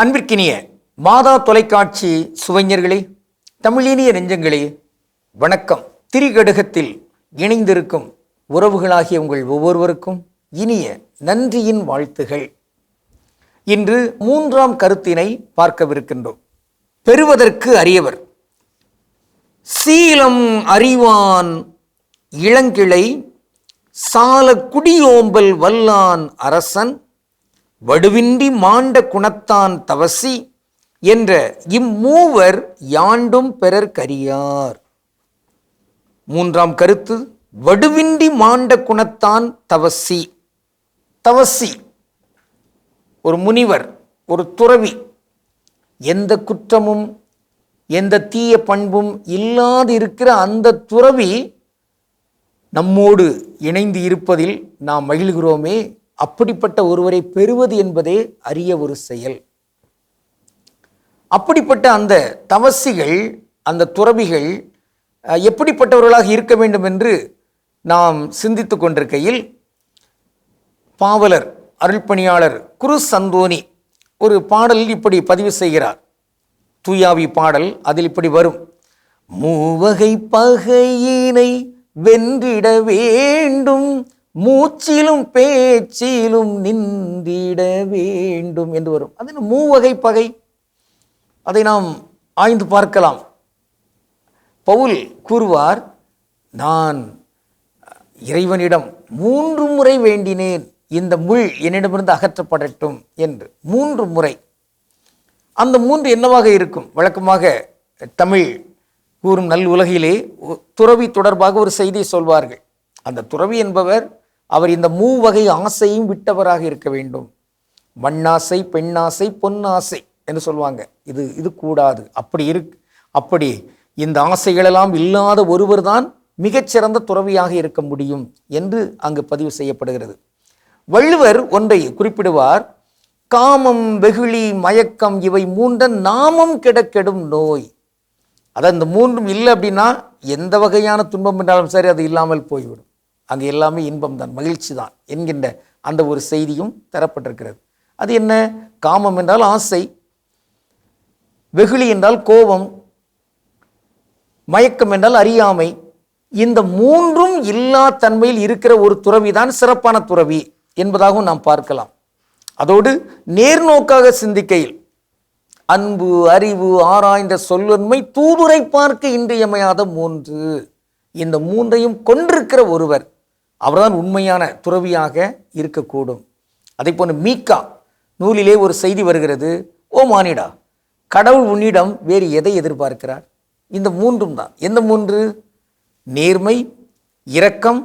அன்பிற்கினிய மாதா தொலைக்காட்சி சுவைஞர்களே, தமிழினிய நெஞ்சங்களே, வணக்கம். திரிகடுகத்தில் இணைந்திருக்கும் உறவுகளாகிய உங்கள் ஒவ்வொருவருக்கும் இனிய நன்றியின் வாழ்த்துகள். இன்று மூன்றாம் கருத்தினை பார்க்கவிருக்கின்றோம். பெறுவதற்கு அரியவர் சீலம் அறிவான் இளங்கிளை சால குடியோம்பல் வல்லான் அரசன் வடுவின்றி மாண்ட குணத்தான் தவசி என்ற இம்மூவர் யாண்டும் பெறற்கரியார். மூன்றாம் கருத்து, வடுவின்றி மாண்ட குணத்தான் தவசி. தவசி ஒரு முனிவர், ஒரு துறவி. எந்த குற்றமும் எந்த தீய பண்பும் இல்லாது இருக்கிற அந்த துறவி நம்மோடு இணைந்து இருப்பதில் நாம் மகிழ்கிறோமே. அப்படிப்பட்ட ஒருவரை பெறுவது என்பதே அரிய ஒரு செயல். அப்படிப்பட்ட அந்த தவசிகள், அந்த துறவிகள் எப்படிப்பட்டவர்களாக இருக்க வேண்டும் என்று நாம் சிந்தித்து கொண்டிருக்கையில், பாவலர் அருள்பணியாளர் குரு சந்தோனி ஒரு பாடலில் இப்படி பதிவு செய்கிறார். தூயாவி பாடல். அதில் இப்படி வரும்: மூவகை பகையினை வென்றிட வேண்டும், மூச்சிலும் பேச்சிலும் நின்றிட வேண்டும் என்று வரும். அது மூவகை பகை. அதை நாம் ஆய்ந்து பார்க்கலாம். பவுல் கூறுவார், நான் இறைவனிடம் 3 முறை வேண்டினேன், இந்த முள் என்னிடமிருந்து அகற்றப்படட்டும் என்று. 3 முறை. அந்த 3 என்னவாக இருக்கும்? வழக்கமாக தமிழ் கூறும் நல் உலகிலே துறவி தொடர்பாக ஒரு செய்தியை சொல்வார்கள். அந்த துறவி என்பவர், அவர் இந்த மூவகை ஆசையும் விட்டவராக இருக்க வேண்டும். மண்ணாசை, பெண்ணாசை, பொன்னாசை என்று சொல்லுவாங்க. இது கூடாது. அப்படி இந்த ஆசைகளெல்லாம் இல்லாத ஒருவர் தான் மிகச்சிறந்த துறவியாக இருக்க முடியும் என்று அங்கு பதிவு செய்யப்படுகிறது. வள்ளுவர் ஒன்றை குறிப்பிடுவார்: காமம், வெகுளி, மயக்கம் இவை 3 நாமம் கெடும் நோய். அதான் இந்த 3 இல்லை அப்படின்னா எந்த வகையான துன்பம் என்றாலும் சரி, அது இல்லாமல் போய்விடும். அங்கே எல்லாமே இன்பம் தான், மகிழ்ச்சி தான் என்கின்ற அந்த ஒரு செய்தியும் தரப்பட்டிருக்கிறது. அது என்ன? காமம் என்றால் ஆசை, வெகுளி என்றால் கோபம், மயக்கம் என்றால் அறியாமை. இந்த 3ம் இல்லா தன்மையில் இருக்கிற ஒரு துறவி தான் சிறப்பான துறவி என்பதாகவும் நாம் பார்க்கலாம். அதோடு நேர்நோக்காக சிந்திக்கையில், அன்பு, அறிவு, ஆராய்ந்த சொல்லுண்மை, தூதுரை பார்க்க இன்றியமையாத 3, இந்த 3ஐயும் கொண்டிருக்கிற ஒருவர், அவர்தான் உண்மையான துறவியாக இருக்கக்கூடும். அதை போன்று மீகா நூலிலே ஒரு செய்தி வருகிறது: ஓ மானிடா, கடவுள் உன்னிடம் வேறு எதை எதிர்பார்க்கிறார்? இந்த 3ம் தான். எந்த 3? நேர்மை, இரக்கம்,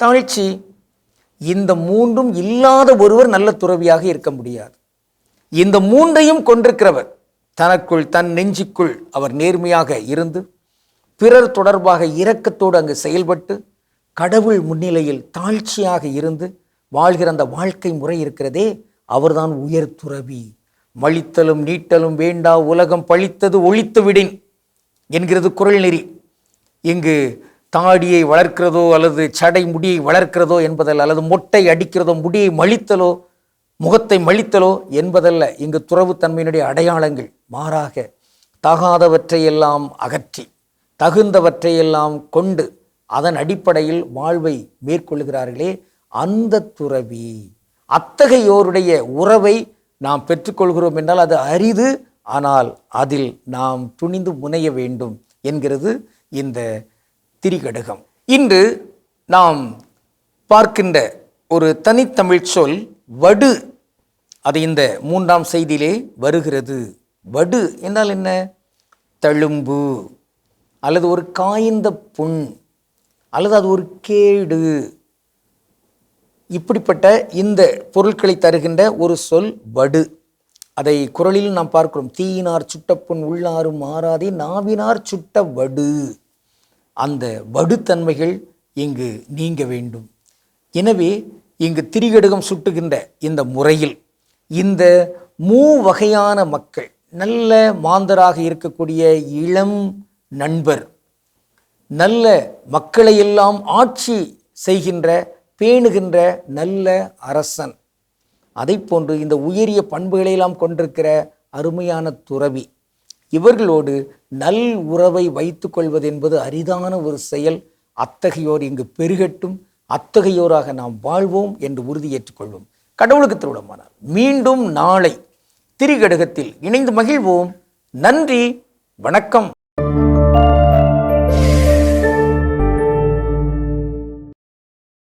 தாழ்ச்சி. இந்த 3ம் இல்லாத ஒருவர் நல்ல துறவியாக இருக்க முடியாது. இந்த 3ஐயும் கொண்டிருக்கிறவர், தனக்குள், தன் நெஞ்சுக்குள் அவர் நேர்மையாக இருந்து, பிறர் தொடர்பாக இரக்கத்தோடு அங்கு செயல்பட்டு, கடவுள் முன்னிலையில் தாழ்ச்சியாக இருந்து வாழ்கிற அந்த வாழ்க்கை முறை இருக்கிறதே, அவர்தான் உயர் துறவி. மழித்தலும் நீட்டலும் வேண்டா உலகம் பழித்தது ஒழித்து விடின் என்கிறது குறள் நெறி. இங்கு தாடியை வளர்க்கிறதோ அல்லது சடை முடியை வளர்க்கிறதோ என்பதல்ல, அல்லது மொட்டை அடிக்கிறதோ, முடியை மழித்தலோ, முகத்தை மழித்தலோ என்பதல்ல இங்கு துறவு தன்மையினுடைய அடையாளங்கள். மாறாக தகாதவற்றையெல்லாம் அகற்றி தகுந்தவற்றையெல்லாம் கொண்டு அதன் அடிப்படையில் வாழ்வை மேற்கொள்கிறார்களே, அந்த துறவி. அத்தகையோருடைய உறவை நாம் பெற்றுக்கொள்கிறோம் என்றால் அது அரிது. ஆனால் அதில் நாம் துணிந்து முனைய வேண்டும் என்கிறது இந்த திரிகடுகம். இன்று நாம் பார்க்கின்ற ஒரு தனித்தமிழ் சொல் வடு. அது இந்த 3ஆம் செய்தியிலே வருகிறது. வடு என்றால் என்ன? தழும்பு, அல்லது ஒரு காய்ந்த புண், அல்லது அது ஒரு கேடு. இப்படிப்பட்ட இந்த பொருட்களை தருகின்ற ஒரு சொல் வடு. அதை குறளில் நாம் பார்க்கிறோம்: தீயினார் சுட்டப்புண் உள்ளாரும் மாறாதே நாவினார் சுட்ட வடு. அந்த வடுத்தன்மைகள் இங்கு நீங்க வேண்டும். எனவே இங்கு திரிகடுகம் சுட்டுகின்ற இந்த முறையில் இந்த மூவகையான மக்கள், நல்ல மாந்தராக இருக்கக்கூடிய இளம் நண்பர், நல்ல மக்களையெல்லாம் ஆட்சி செய்கின்ற பேணுகின்ற நல்ல அரசன், அதை போன்று இந்த உயரிய பண்புகளையெல்லாம் கொண்டிருக்கிற அருமையான துறவி. இவர்களோடு நல் உறவை வைத்து கொள்வது என்பது அரிதான ஒரு செயல். அத்தகையோர் இங்கு பெருகட்டும், அத்தகையோராக நாம் வாழ்வோம் என்று உறுதியேற்றுக் கொள்வோம். கடவுளுக்கு திருவிழமானார். மீண்டும் நாளை திரிகடுகத்தில் இணைந்து மகிழ்வோம். நன்றி, வணக்கம்.